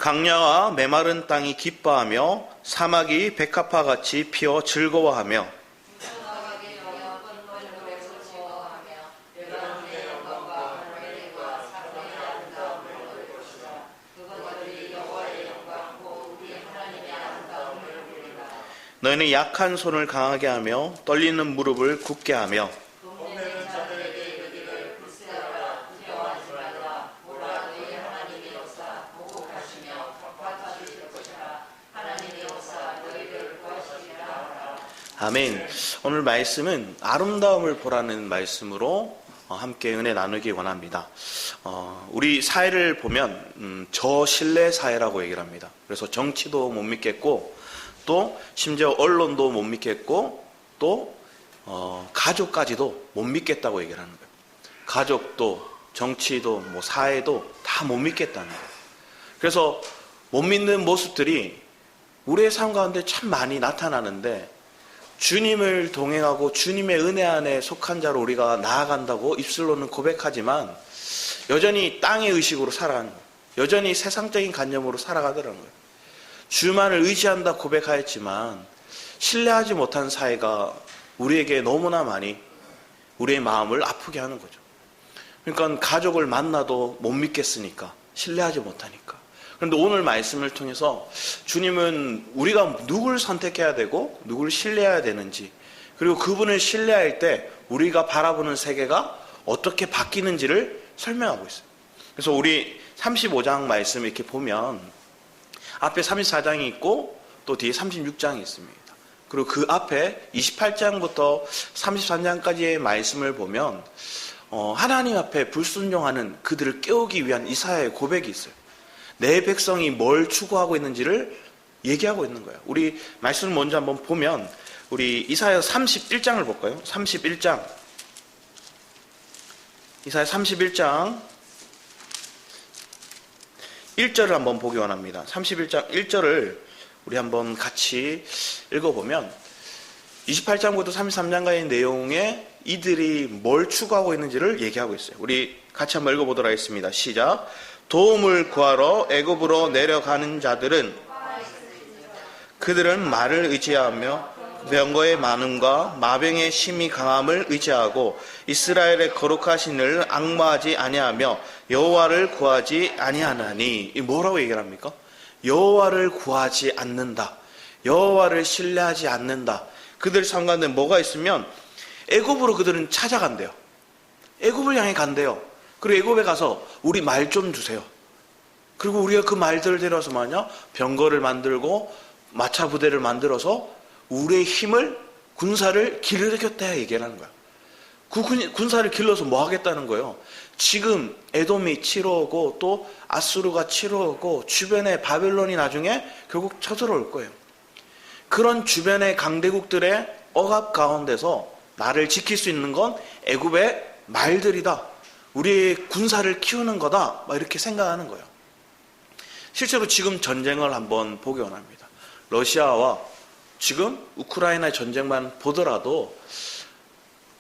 강야와 메마른 땅이 기뻐하며 사막이 백합화같이 피어 즐거워하며 너희는 약한 손을 강하게 하며 떨리는 무릎을 굳게 하며 아멘. 오늘 말씀은 아름다움을 보라는 말씀으로 함께 은혜 나누기 원합니다. 우리 사회를 보면 저신뢰 사회라고 얘기를 합니다. 그래서 정치도 못 믿겠고 또 심지어 언론도 못 믿겠고 또 가족까지도 못 믿겠다고 얘기를 하는 거예요. 가족도 정치도 뭐 사회도 다 못 믿겠다는 거예요. 그래서 못 믿는 모습들이 우리의 삶 가운데 참 많이 나타나는데 주님을 동행하고 주님의 은혜 안에 속한 자로 우리가 나아간다고 입술로는 고백하지만 여전히 땅의 의식으로 살아가는 거예요. 여전히 세상적인 관념으로 살아가더라는 거예요. 주만을 의지한다 고백하였지만 신뢰하지 못한 사회가 우리에게 너무나 많이 우리의 마음을 아프게 하는 거죠. 그러니까 가족을 만나도 못 믿겠으니까, 신뢰하지 못하니까. 그런데 오늘 말씀을 통해서 주님은 우리가 누굴 선택해야 되고 누굴 신뢰해야 되는지, 그리고 그분을 신뢰할 때 우리가 바라보는 세계가 어떻게 바뀌는지를 설명하고 있어요. 그래서 우리 35장 말씀 이렇게 보면 앞에 34장이 있고 또 뒤에 36장이 있습니다. 그리고 그 앞에 28장부터 33장까지의 말씀을 보면 하나님 앞에 불순종하는 그들을 깨우기 위한 이사야의 고백이 있어요. 내 백성이 뭘 추구하고 있는지를 얘기하고 있는 거예요. 우리 말씀을 먼저 한번 보면 우리 이사야 31장을 볼까요? 31장. 이사야 31장 1절을 한번 보기 원합니다. 31장 1절을 우리 한번 같이 읽어보면 28장부터 33장까지의 내용에 이들이 뭘 추구하고 있는지를 얘기하고 있어요. 우리 같이 한번 읽어보도록 하겠습니다. 시작. 도움을 구하러 애굽으로 내려가는 자들은 그들은 말을 의지하며 병거의 많음과 마병의 심히 강함을 의지하고 이스라엘의 거룩하신을 앙마하지 아니하며 여호와를 구하지 아니하나니. 이 뭐라고 얘기를 합니까? 여호와를 구하지 않는다. 여호와를 신뢰하지 않는다. 그들 삶 가운데 뭐가 있으면 애굽으로 그들은 찾아간대요. 애굽을 향해 간대요. 그리고 애굽에 가서 우리 말 좀 주세요. 그리고 우리가 그 말들을 데려와서 뭐냐? 병거를 만들고 마차 부대를 만들어서 우리의 힘을, 군사를 길러겠다 얘기를 하는 거야. 그 군사를 길러서 뭐 하겠다는 거예요? 지금 에돔이 치러오고 또 아수르가 치러오고 주변에 바벨론이 나중에 결국 쳐들어올 거예요. 그런 주변의 강대국들의 억압 가운데서 나를 지킬 수 있는 건 애굽의 말들이다. 우리의 군사를 키우는 거다. 막 이렇게 생각하는 거예요. 실제로 지금 전쟁을 한번 보기 원합니다. 러시아와 지금 우크라이나의 전쟁만 보더라도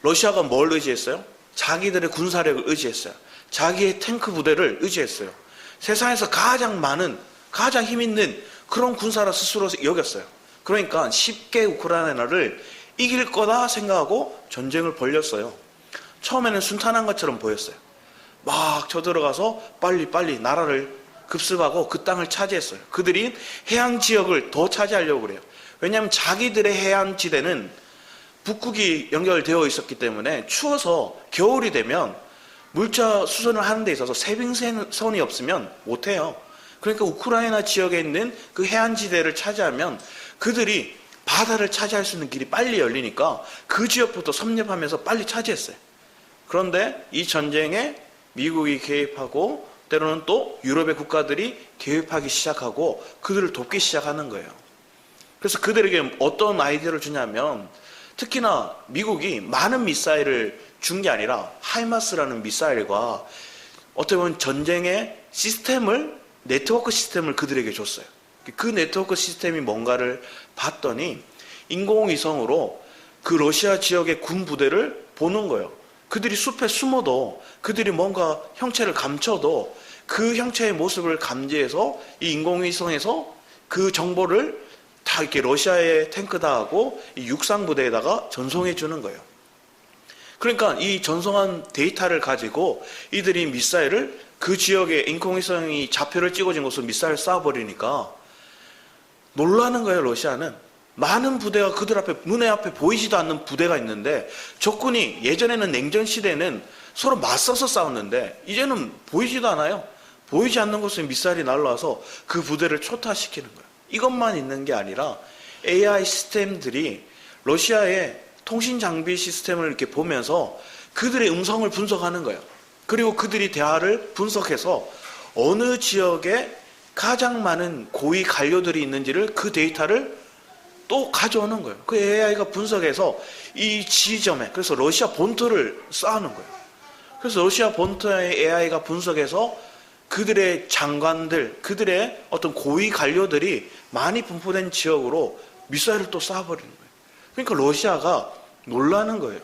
러시아가 뭘 의지했어요? 자기들의 군사력을 의지했어요. 자기의 탱크 부대를 의지했어요. 세상에서 가장 많은, 가장 힘 있는 그런 군사라 스스로 여겼어요. 그러니까 쉽게 우크라이나를 이길 거다 생각하고 전쟁을 벌였어요. 처음에는 순탄한 것처럼 보였어요. 막 쳐들어가서 빨리 나라를 급습하고 그 땅을 차지했어요. 그들이 해양 지역을 더 차지하려고 그래요. 왜냐하면 자기들의 해안지대는 북극이 연결되어 있었기 때문에 추워서 겨울이 되면 물자 수선을 하는 데 있어서 세빙선이 없으면 못해요. 그러니까 우크라이나 지역에 있는 그 해안지대를 차지하면 그들이 바다를 차지할 수 있는 길이 빨리 열리니까 그 지역부터 섭렵하면서 빨리 차지했어요. 그런데 이 전쟁에 미국이 개입하고 때로는 또 유럽의 국가들이 개입하기 시작하고 그들을 돕기 시작하는 거예요. 그래서 그들에게 어떤 아이디어를 주냐면 특히나 미국이 많은 미사일을 준 게 아니라 하이마스라는 미사일과 어떻게 보면 전쟁의 시스템을, 네트워크 시스템을 그들에게 줬어요. 그 네트워크 시스템이 뭔가를 봤더니 인공위성으로 그 러시아 지역의 군 부대를 보는 거예요. 그들이 숲에 숨어도, 그들이 뭔가 형체를 감춰도 그 형체의 모습을 감지해서 이 인공위성에서 그 정보를 다 이렇게 러시아의 탱크다하고 이 육상 부대에다가 전송해 주는 거예요. 그러니까 이 전송한 데이터를 가지고 이들이 미사일을 그 지역에 인공위성이 좌표를 찍어진 곳으로 미사일을 쏴버리니까 놀라는 거예요. 러시아는 많은 부대가 그들 앞에 눈에 앞에 보이지도 않는 부대가 있는데 적군이 예전에는 냉전 시대에는 서로 맞서서 싸웠는데 이제는 보이지도 않아요. 보이지 않는 곳에 미사일이 날라와서 그 부대를 초토화시키는 거예요. 이것만 있는 게 아니라 AI 시스템들이 러시아의 통신 장비 시스템을 이렇게 보면서 그들의 음성을 분석하는 거예요. 그리고 그들이 대화를 분석해서 어느 지역에 가장 많은 고위 관료들이 있는지를 그 데이터를 또 가져오는 거예요. 그 AI가 분석해서 이 지점에, 그래서 러시아 본토를 쌓는 거예요. 그래서 러시아 본토의 AI가 분석해서 그들의 장관들, 그들의 어떤 고위 관료들이 많이 분포된 지역으로 미사일을 또 쏴버리는 거예요. 그러니까 러시아가 놀라는 거예요.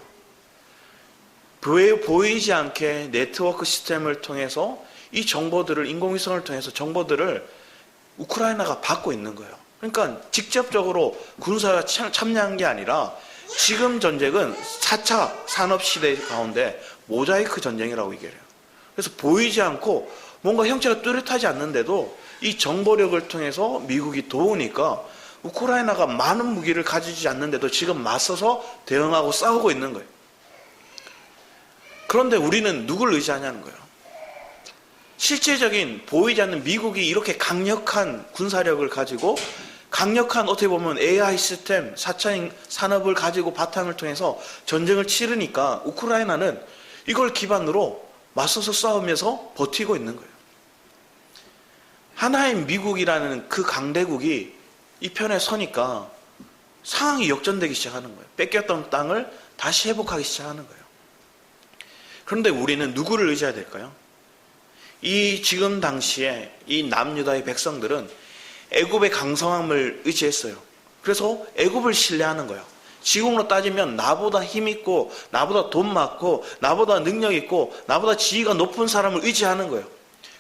보이지 않게 네트워크 시스템을 통해서 이 정보들을, 인공위성을 통해서 정보들을 우크라이나가 받고 있는 거예요. 그러니까 직접적으로 군사가 참여한 게 아니라 지금 전쟁은 4차 산업시대 가운데 모자이크 전쟁이라고 얘기해요. 그래서 보이지 않고 뭔가 형체가 뚜렷하지 않는데도 이 정보력을 통해서 미국이 도우니까 우크라이나가 많은 무기를 가지지 않는데도 지금 맞서서 대응하고 싸우고 있는 거예요. 그런데 우리는 누굴 의지하냐는 거예요. 실제적인 보이지 않는 미국이 이렇게 강력한 군사력을 가지고 강력한 어떻게 보면 AI 시스템, 4차 산업을 가지고 바탕을 통해서 전쟁을 치르니까 우크라이나는 이걸 기반으로 맞서서 싸우면서 버티고 있는 거예요. 하나의 미국이라는 그 강대국이 이 편에 서니까 상황이 역전되기 시작하는 거예요. 뺏겼던 땅을 다시 회복하기 시작하는 거예요. 그런데 우리는 누구를 의지해야 될까요? 이 지금 당시에 이 남유다의 백성들은 애굽의 강성함을 의지했어요. 그래서 애굽을 신뢰하는 거예요. 지금으로 따지면 나보다 힘있고 나보다 돈 많고 나보다 능력 있고 나보다 지위가 높은 사람을 의지하는 거예요.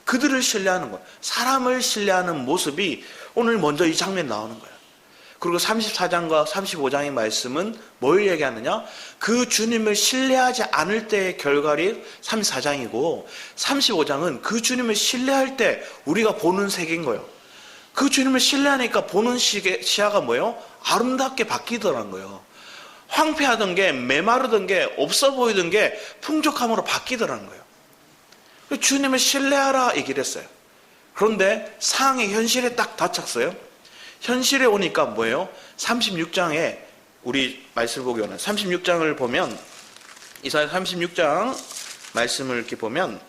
그들을 신뢰하는 거예요. 사람을 신뢰하는 모습이 오늘 먼저 이 장면에 나오는 거예요. 그리고 34장과 35장의 말씀은 뭘 얘기하느냐? 그 주님을 신뢰하지 않을 때의 결과를 34장이고 35장은 그 주님을 신뢰할 때 우리가 보는 세계인 거예요. 그 주님을 신뢰하니까 보는 시야가 뭐예요? 아름답게 바뀌더라는 거예요. 황폐하던 게, 메마르던 게, 없어 보이던 게 풍족함으로 바뀌더라는 거예요. 주님을 신뢰하라 얘기를 했어요. 그런데 상황의 현실에 딱 닥쳤어요. 현실에 오니까 뭐예요? 36장에 우리 말씀을 보기 원해요. 36장을 보면 이사야 36장 말씀을 이렇게 보면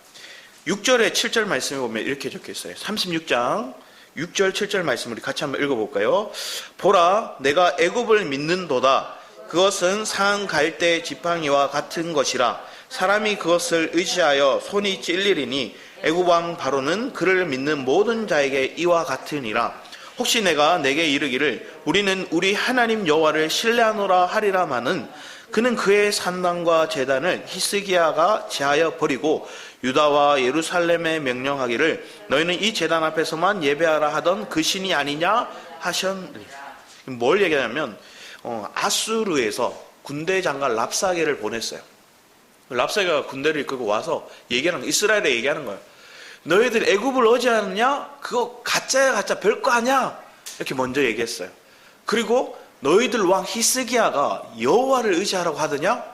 6절에 7절 말씀을 보면 이렇게 적혀 있어요. 36장 6절 7절 말씀을 같이 한번 읽어볼까요? 보라, 내가 애굽을 믿는도다. 그것은 상 갈대 지팡이와 같은 것이라. 사람이 그것을 의지하여 손이 찔리리니 애굽 왕 바로는 그를 믿는 모든 자에게 이와 같으니라. 혹시 내가 내게 이르기를 우리는 우리 하나님 여호와를 신뢰하노라 하리라마는 그는 그의 산당과 제단을 히스기야가 제하여 버리고 유다와 예루살렘에 명령하기를 너희는 이 제단 앞에서만 예배하라 하던 그 신이 아니냐 하셨느니. 뭘 얘기하냐면 아수르에서 군대 장관 랍사게를 보냈어요. 랍사게가 군대를 이끌고 와서 얘기하는 거예요. 이스라엘에 얘기하는 거예요. 너희들 애굽을 어지않느냐? 그거 가짜야 가짜 별거 아니야. 이렇게 먼저 얘기했어요. 그리고 너희들 왕 히스기야가 여호와를 의지하라고 하더냐?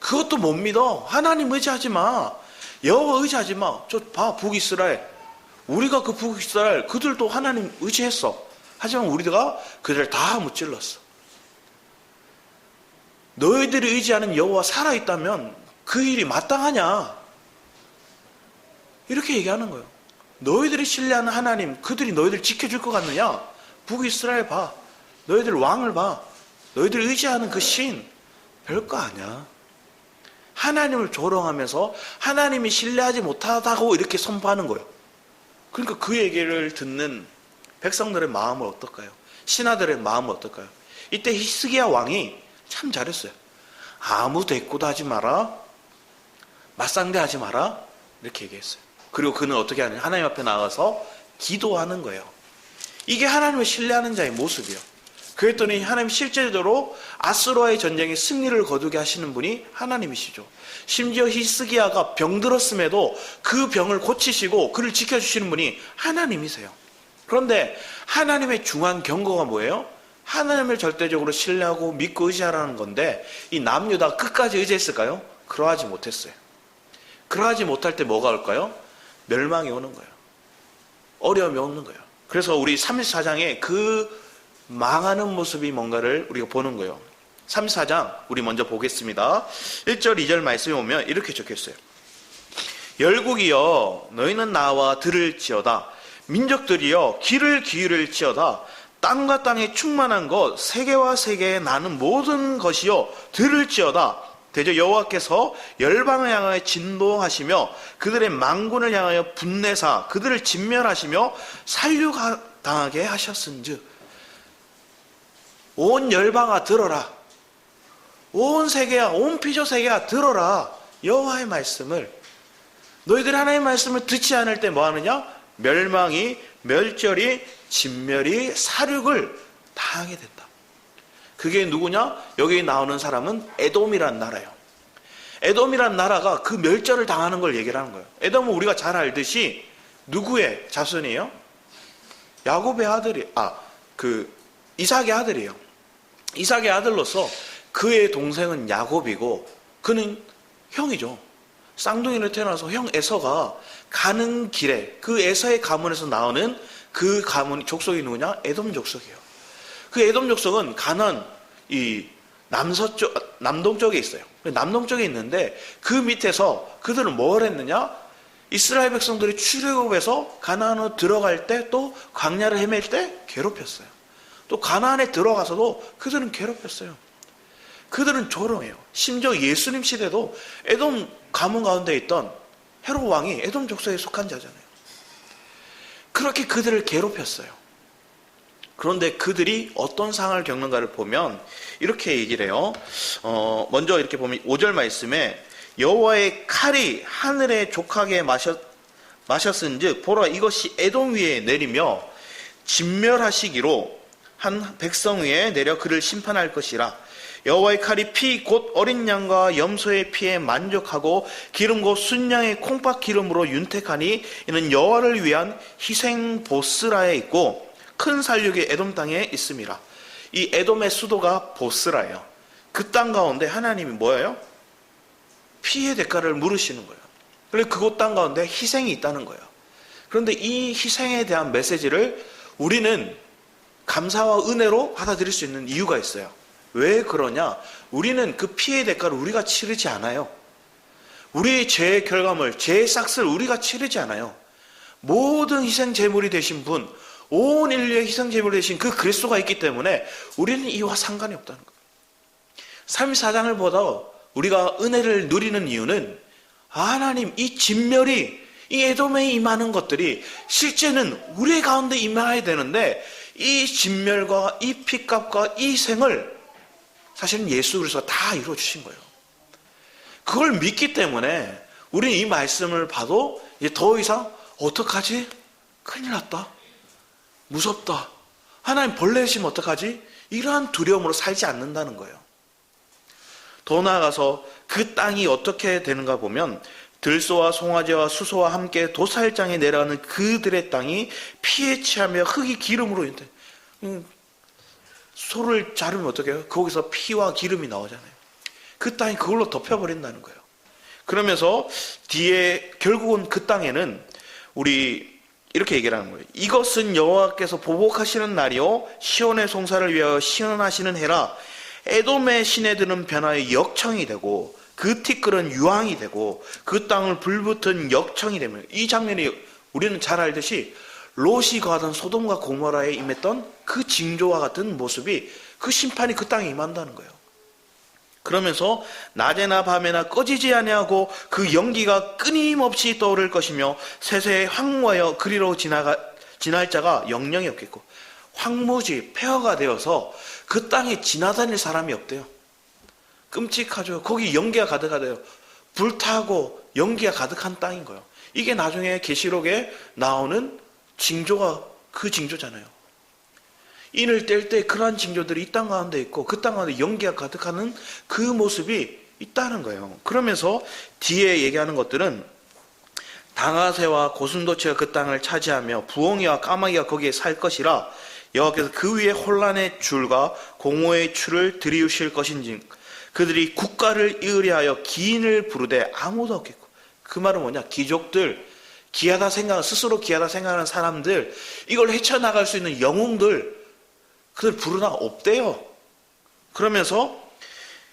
그것도 못 믿어. 하나님 의지하지 마. 여호와 의지하지 마. 저 봐, 북이스라엘. 우리가 그 북이스라엘 그들도 하나님 의지했어. 하지만 우리가 그들을 다 무찔렀어. 너희들이 의지하는 여호와 살아있다면 그 일이 마땅하냐? 이렇게 얘기하는 거예요. 너희들이 신뢰하는 하나님, 그들이 너희들 지켜줄 것 같느냐? 북이스라엘 봐. 너희들 왕을 봐. 너희들이 의지하는 그 신, 별거 아니야. 하나님을 조롱하면서 하나님이 신뢰하지 못하다고 이렇게 선포하는 거예요. 그러니까 그 얘기를 듣는 백성들의 마음은 어떨까요? 신하들의 마음은 어떨까요? 이때 히스기야 왕이 참 잘했어요. 아무 대꾸도 하지 마라. 맞상대하지 마라. 이렇게 얘기했어요. 그리고 그는 어떻게 하느냐? 하나님 앞에 나가서 기도하는 거예요. 이게 하나님을 신뢰하는 자의 모습이에요. 그랬더니 하나님 실제로 아수르와의 전쟁에 승리를 거두게 하시는 분이 하나님이시죠. 심지어 히스기야가 병들었음에도 그 병을 고치시고 그를 지켜주시는 분이 하나님이세요. 그런데 하나님의 중요한 경고가 뭐예요? 하나님을 절대적으로 신뢰하고 믿고 의지하라는 건데 이 남유다가 끝까지 의지했을까요? 그러하지 못했어요. 그러하지 못할 때 뭐가 올까요? 멸망이 오는 거예요. 어려움이 오는 거예요. 그래서 우리 34장에 그 망하는 모습이 뭔가를 우리가 보는 거예요. 34장 우리 먼저 보겠습니다. 1절 2절 말씀에 보면 이렇게 적혀있어요. 열국이여 너희는 나와 들을지어다. 민족들이여 귀를 기울일지어다. 땅과 땅에 충만한 것 세계와 세계에 나는 모든 것이여 들을지어다. 대저 여호와께서 열방을 향하여 진노하시며 그들의 망군을 향하여 분내사 그들을 진멸하시며 살육당하게 하셨은즉 온 열방아 들어라. 온 세계야, 온 피조 세계야 들어라. 여호와의 말씀을. 너희들 하나님의 말씀을 듣지 않을 때 뭐 하느냐? 멸망이, 멸절이, 진멸이, 살육을 당하게 된다. 그게 누구냐? 여기 나오는 사람은 에돔이란 나라예요. 에돔이란 나라가 그 멸절을 당하는 걸 얘기를 하는 거예요. 에돔은 우리가 잘 알듯이 누구의 자손이에요? 야곱의 아들이, 이삭의 아들이에요. 이삭의 아들로서 그의 동생은 야곱이고 그는 형이죠. 쌍둥이를 태어나서 형 에서가 가는 길에 그 에서의 가문에서 나오는 그 가문 족속이 누구냐? 에돔 족속이에요. 그 에돔 족속은 가나안 이 남동쪽에 있어요. 남동쪽에 있는데 그 밑에서 그들은 뭘 했느냐? 이스라엘 백성들이 출애굽해서 가나안으로 들어갈 때 또 광야를 헤맬 때 괴롭혔어요. 또 가나안에 들어가서도 그들은 괴롭혔어요. 그들은 조롱해요. 심지어 예수님 시대도 에돔 가문 가운데 있던 헤롯 왕이 에돔 족속에 속한 자잖아요. 그렇게 그들을 괴롭혔어요. 그런데 그들이 어떤 상황을 겪는가를 보면 이렇게 얘기를 해요. 먼저 이렇게 보면 5절 말씀에 여호와의 칼이 하늘에 족하게 마셨은즉 보라 이것이 에돔 위에 내리며 진멸하시기로 한 백성 위에 내려 그를 심판할 것이라. 여호와의 칼이 피 곧 어린 양과 염소의 피에 만족하고 기름 곧 순양의 콩팥 기름으로 윤택하니 이는 여호와를 위한 희생 보스라에 있고 큰 살육이 에돔 땅에 있음이라. 이 에돔의 수도가 보스라예요. 그 땅 가운데 하나님이 뭐예요? 피의 대가를 물으시는 거예요. 그리고 그곳 땅 가운데 희생이 있다는 거예요. 그런데 이 희생에 대한 메시지를 우리는 감사와 은혜로 받아들일 수 있는 이유가 있어요. 왜 그러냐? 우리는 그 피의 대가를 우리가 치르지 않아요. 우리의 죄의 결과물, 죄의 싹스를 우리가 치르지 않아요. 모든 희생 제물이 되신 분, 온 인류의 희생 제물이 되신 그 그리스도가 있기 때문에 우리는 이와 상관이 없다는 거예요. 34장을 보다 우리가 은혜를 누리는 이유는 하나님 이 진멸이 이 에돔에 임하는 것들이 실제는 우리 가운데 임해야 되는데 이 진멸과 이 피값과 이 희생을 사실은 예수 그리스도가 다 이루어주신 거예요. 그걸 믿기 때문에 우리는 이 말씀을 봐도 이제 더 이상 어떡하지? 큰일 났다. 무섭다. 하나님 벌레 주시면 어떡하지? 이러한 두려움으로 살지 않는다는 거예요. 더 나아가서 그 땅이 어떻게 되는가 보면 들소와 송아지와 수소와 함께 도살장에 내려가는 그들의 땅이 피에 취하며 흙이 기름으로 소를 자르면 어떻게 해요? 거기서 피와 기름이 나오잖아요. 그 땅이 그걸로 덮여버린다는 거예요. 그러면서 뒤에 결국은 그 땅에는 우리 이렇게 얘기를 하는 거예요. 이것은 여호와께서 보복하시는 날이요 시온의 송사를 위하여 시원하시는 해라. 에돔의 시내들은 변화의 역청이 되고 그 티끌은 유황이 되고 그 땅을 불붙은 역청이 되면 이 장면이 우리는 잘 알듯이 롯이 거하던 소돔과 고모라에 임했던 그 징조와 같은 모습이 그 심판이 그 땅에 임한다는 거예요. 그러면서 낮에나 밤에나 꺼지지 아니하고 그 연기가 끊임없이 떠오를 것이며 세세에 황무하여 그리로 지날 자가 영영이 없겠고 황무지 폐허가 되어서 그 땅에 지나다닐 사람이 없대요. 끔찍하죠. 거기 연기가 가득하대요. 불타고 연기가 가득한 땅인 거예요. 이게 나중에 계시록에 나오는 징조가 그 징조잖아요. 인을 뗄 때 그러한 징조들이 이 땅 가운데 있고 그 땅 가운데 연기가 가득하는 그 모습이 있다는 거예요. 그러면서 뒤에 얘기하는 것들은 당아새와 고슴도치가 그 땅을 차지하며 부엉이와 까마귀가 거기에 살 것이라 여호와께서 그 위에 혼란의 줄과 공허의 추를 들이우실 것인지 그들이 국가를 이으려 기인을 부르되 아무도 없겠고. 그 말은 뭐냐? 귀족들, 스스로 귀하다 생각하는 사람들, 이걸 헤쳐나갈 수 있는 영웅들, 그들 부르나 없대요. 그러면서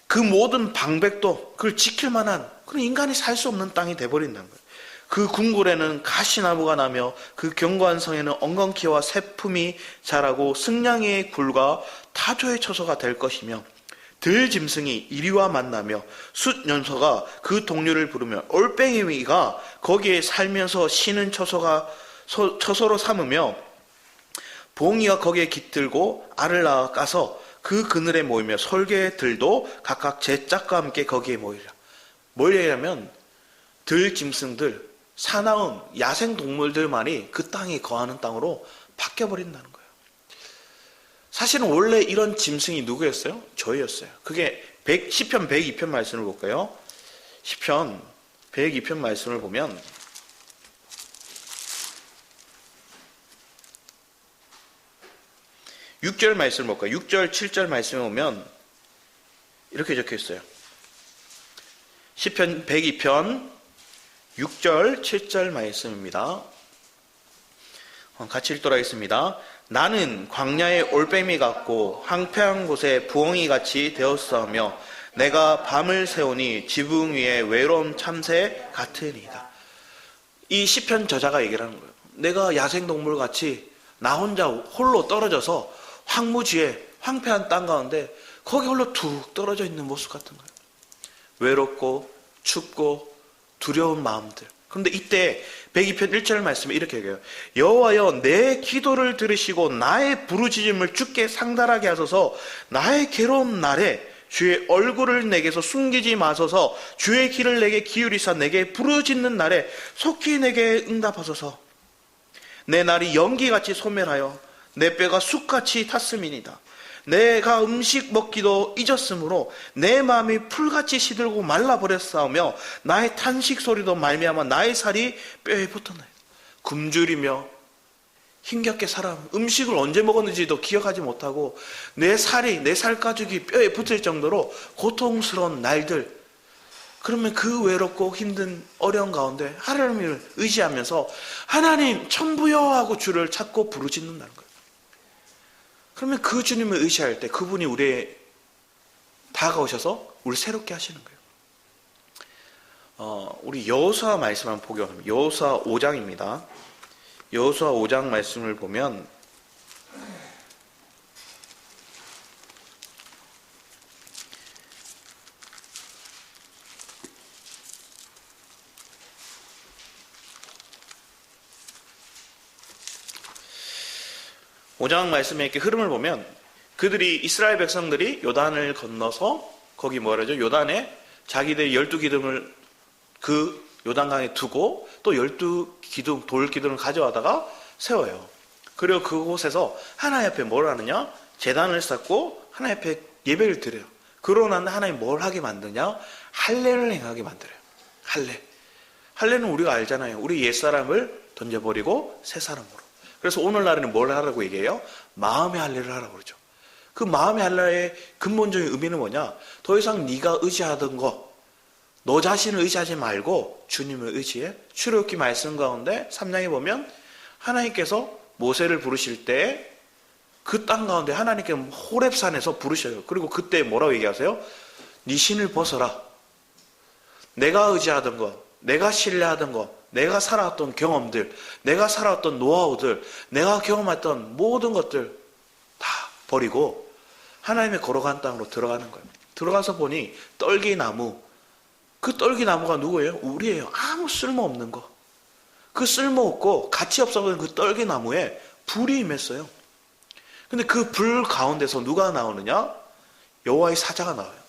그 모든 방백도 그걸 지킬 만한 그런 인간이 살 수 없는 땅이 돼버린다는 거예요. 그 궁궐에는 가시나무가 나며 그 견고한 성에는 엉겅퀴와 새품이 자라고 승냥이의 굴과 타조의 처소가 될 것이며 들짐승이 이리와 만나며 숫연소가 그 동료를 부르며 올빼미가 거기에 살면서 쉬는 처소로 삼으며 봉이가 거기에 깃들고 알을 낳아 까서 그 그늘에 모이며 솔개들도 각각 제 짝과 함께 거기에 모이라. 뭘 얘기하면 들짐승들, 사나운 야생 동물들만이 그 땅에 거하는 땅으로 바뀌어버린다는 거예요. 사실은 원래 이런 짐승이 누구였어요? 저희였어요. 그게 시편 102편 말씀을 볼까요? 시편 102편 말씀을 보면 6절 말씀을 볼까요? 6절, 7절 말씀에 보면 이렇게 적혀 있어요. 시편 102편 6절, 7절 말씀입니다. 같이 읽도록 하겠습니다. 나는 광야의 올빼미 같고 황폐한 곳에 부엉이같이 되었사오며 내가 밤을 새우니 지붕 위에 외로운 참새 같으니이다. 이 시편 저자가 얘기를 하는 거예요. 내가 야생동물같이 나 혼자 홀로 떨어져서 황무지에 황폐한 땅 가운데 거기 홀로 툭 떨어져 있는 모습 같은 거예요. 외롭고 춥고 두려운 마음들. 그런데 이때 102편 1절 말씀에 이렇게 얘기해요. 여호와여 내 기도를 들으시고 나의 부르짖음을 주께 상달하게 하소서. 나의 괴로운 날에 주의 얼굴을 내게서 숨기지 마소서. 주의 귀를 내게 기울이사 내게 부르짖는 날에 속히 내게 응답하소서. 내 날이 연기같이 소멸하여 내 뼈가 쑥같이 탔음이니이다. 내가 음식 먹기도 잊었으므로 내 마음이 풀같이 시들고 말라버렸사오며 나의 탄식 소리도 말미암아 나의 살이 뼈에 붙었나이다. 굶주리며 힘겹게 살아 음식을 언제 먹었는지도 기억하지 못하고 내 살가죽이 뼈에 붙을 정도로 고통스러운 날들. 그러면 그 외롭고 힘든 어려운 가운데 하나님을 의지하면서 하나님 천부여 하고 주를 찾고 부르짖는다는 거예요. 그러면 그 주님을 의지할 때 그분이 우리에 다가오셔서 우리 새롭게 하시는 거예요. 우리 여호수아 말씀 한번 보게 합니다. 여호수아 5장입니다. 여호수아 5장 말씀을 보면 오장 말씀의 이렇게 흐름을 보면 이스라엘 백성들이 요단을 건너서 거기 뭐라죠? 요단에 자기들 12기둥을 그 요단강에 두고 또 12기둥, 돌기둥을 가져와다가 세워요. 그리고 그곳에서 하나님 앞에 뭘 하느냐? 제단을 쌓고 하나님 앞에 예배를 드려요. 그러고 난 하나님 뭘 하게 만드냐? 할례를 행하게 만들어요. 할례는 우리가 알잖아요. 우리 옛사람을 던져버리고 새 사람으로. 그래서 오늘날에는 뭘 하라고 얘기해요? 마음의 할례를 하라고 그러죠. 그 마음의 할례의 근본적인 의미는 뭐냐? 더 이상 네가 의지하던 거, 너 자신을 의지하지 말고 주님을 의지해. 출애굽기 말씀 가운데 3장에 보면 하나님께서 모세를 부르실 때 그 땅 가운데 하나님께 호렙산에서 부르셔요. 그리고 그때 뭐라고 얘기하세요? 네 신을 벗어라. 내가 의지하던 거, 내가 신뢰하던 거, 내가 살아왔던 경험들, 내가 살아왔던 노하우들, 내가 경험했던 모든 것들 다 버리고 하나님의 걸어간 땅으로 들어가는 거예요. 들어가서 보니 떨기나무, 그 떨기나무가 누구예요? 우리예요. 아무 쓸모없는 거. 그 쓸모없고 가치 없어 보이는 그 떨기나무에 불이 임했어요. 근데 그 불 가운데서 누가 나오느냐? 여호와의 사자가 나와요.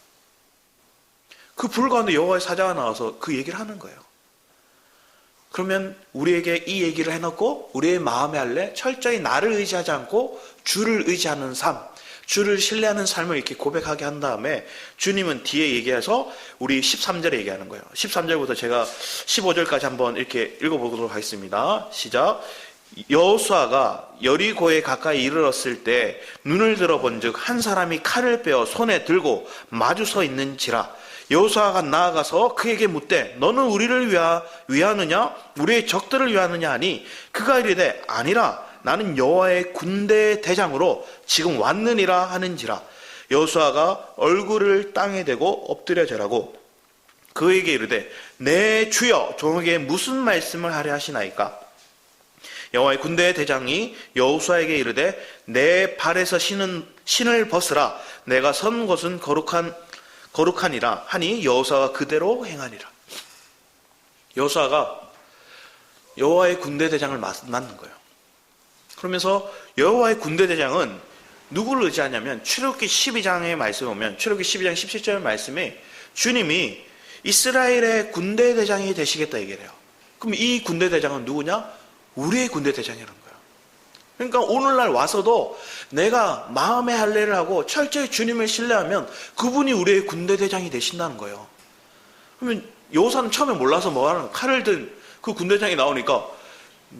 그 불 가운데 여호와의 사자가 나와서 그 얘기를 하는 거예요. 그러면 우리에게 이 얘기를 해놓고 우리의 마음에 할래 철저히 나를 의지하지 않고 주를 의지하는 삶, 주를 신뢰하는 삶을 이렇게 고백하게 한 다음에 주님은 뒤에 얘기해서 우리 13절에 얘기하는 거예요. 13절부터 제가 15절까지 한번 이렇게 읽어보도록 하겠습니다. 시작. 여호수아가 여리고에 가까이 이르렀을 때 눈을 들어본즉 한 사람이 칼을 빼어 손에 들고 마주 서 있는지라. 여호수아가 나아가서 그에게 묻되 너는 우리를 위하느냐 우리의 적들을 위하느냐 하니 그가 이르되 아니라 나는 여호와의 군대 대장으로 지금 왔느니라 하는지라. 여호수아가 얼굴을 땅에 대고 엎드려 절하고 그에게 이르되 내 주여 종에게 무슨 말씀을 하려 하시나이까. 여호와의 군대 대장이 여호수아에게 이르되 내 발에서 신을 벗으라. 내가 선 곳은 거룩하니라 하니 여호수아가 그대로 행하니라. 여호수아가 여호와의 군대 대장을 만난 거예요. 그러면서 여호와의 군대 대장은 누구를 의지하냐면 출애굽기 12장의 말씀에 보면 출애굽기 12장 17절 말씀에 주님이 이스라엘의 군대 대장이 되시겠다 얘기를 해요. 그럼 이 군대 대장은 누구냐? 우리의 군대 대장이라는 거예요. 그러니까 오늘날 와서도 내가 마음의 할례를 하고 철저히 주님을 신뢰하면 그분이 우리의 군대 대장이 되신다는 거예요. 그러면 여호수아는 처음에 몰라서 뭐하는 칼을 든 그 군대 대장이 나오니까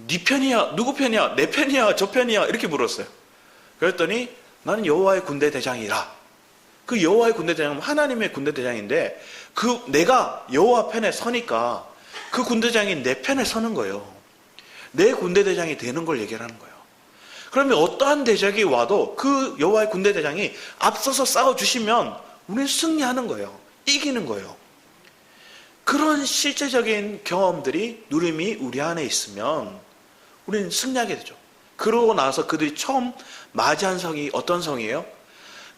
네 편이야? 누구 편이야? 내 편이야? 저 편이야? 이렇게 물었어요. 그랬더니 나는 여호와의 군대 대장이라. 그 여호와의 군대 대장은 하나님의 군대 대장인데 내가 여호와 편에 서니까 그 군대 대장이 내 편에 서는 거예요. 내 군대 대장이 되는 걸 얘기하는 거예요. 그러면 어떠한 대적이 와도 그 여호와의 군대 대장이 앞서서 싸워주시면 우리는 승리하는 거예요. 이기는 거예요. 그런 실제적인 경험들이 누림이 우리 안에 있으면 우리는 승리하게 되죠. 그러고 나서 그들이 처음 맞이한 성이 어떤 성이에요?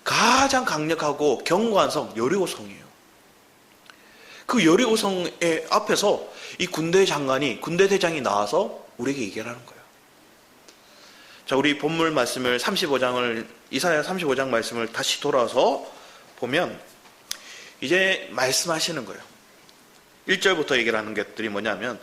가장 강력하고 견고한 성 여리고 성이에요. 그 여리고 성의 앞에서 이 군대 대장이 나와서 우리에게 얘기를 하는 거예요. 자, 우리 본문 말씀을 이사야 35장 말씀을 다시 돌아서 보면 이제 말씀하시는 거예요. 1절부터 얘기를 하는 것들이 뭐냐면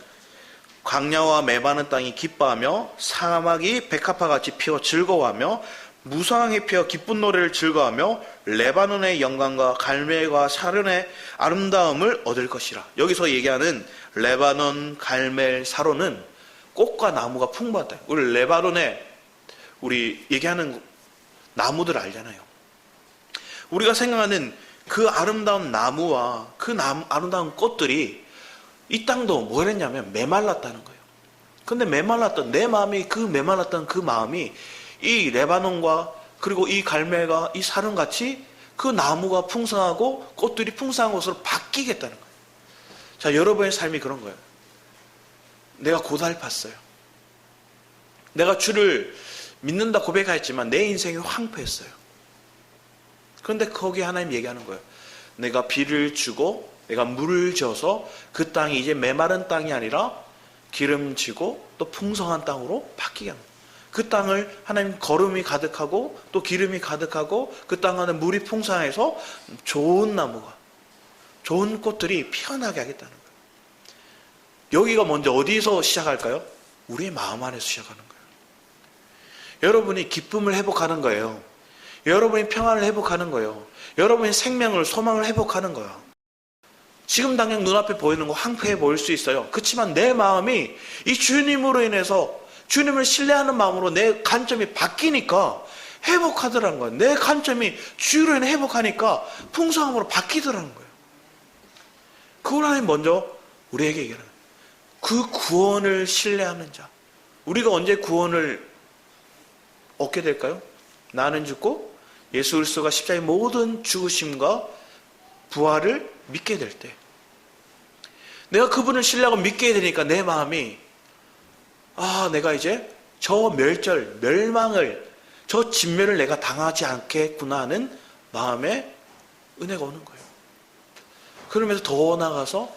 광야와 메마른 땅이 기뻐하며 사막이 백합화같이 피어 즐거워하며 무성하게 피어 기쁜 노래를 즐거워하며 레바논의 영광과 갈멜과 사론의 아름다움을 얻을 것이라. 여기서 얘기하는 레바논, 갈멜, 사론은 꽃과 나무가 풍부하다. 우리 레바논에 우리 얘기하는 나무들 알잖아요. 우리가 생각하는 그 아름다운 나무와 그 아름다운 꽃들이 이 땅도 뭘 했냐면 메말랐다는 거예요. 근데 메말랐던 내 마음이 메말랐던 그 마음이 이 레바논과 그리고 이 갈멜과 이 사론같이 그 나무가 풍성하고 꽃들이 풍성한 곳으로 바뀌겠다는 거예요. 자, 여러분의 삶이 그런 거예요. 내가 고달팠어요. 내가 주를 믿는다 고백하였지만 내 인생이 황폐했어요. 그런데 거기에 하나님 얘기하는 거예요. 내가 비를 주고 내가 물을 줘서 그 땅이 이제 메마른 땅이 아니라 기름지고 또 풍성한 땅으로 바뀌게 합니다. 그 땅을 하나님 거름이 가득하고 또 기름이 가득하고 그 땅 안에 물이 풍성해서 좋은 나무가 좋은 꽃들이 피어나게 하겠다는 거예요. 여기가 먼저 어디서 시작할까요? 우리의 마음 안에서 시작하는 거예요. 여러분이 기쁨을 회복하는 거예요. 여러분이 평안을 회복하는 거예요. 여러분의 생명을 소망을 회복하는 거예요. 지금 당장 눈앞에 보이는 거 황폐해 보일 수 있어요. 그렇지만 내 마음이 이 주님으로 인해서 주님을 신뢰하는 마음으로 내 관점이 바뀌니까 회복하더라는 거예요. 내 관점이 주로 인해 회복하니까 풍성함으로 바뀌더라는 거예요. 그걸 하나님 먼저 우리에게 얘기하는 거예요. 그 구원을 신뢰하는 자. 우리가 언제 구원을 얻게 될까요? 나는 죽고 예수 그리스도가 십자가의 모든 죽으심과 부활을 믿게 될 때, 내가 그분을 신뢰하고 믿게 되니까 내 마음이 내가 이제 저 멸망을, 저 진멸을 내가 당하지 않겠구나 하는 마음에 은혜가 오는 거예요. 그러면서 더 나아가서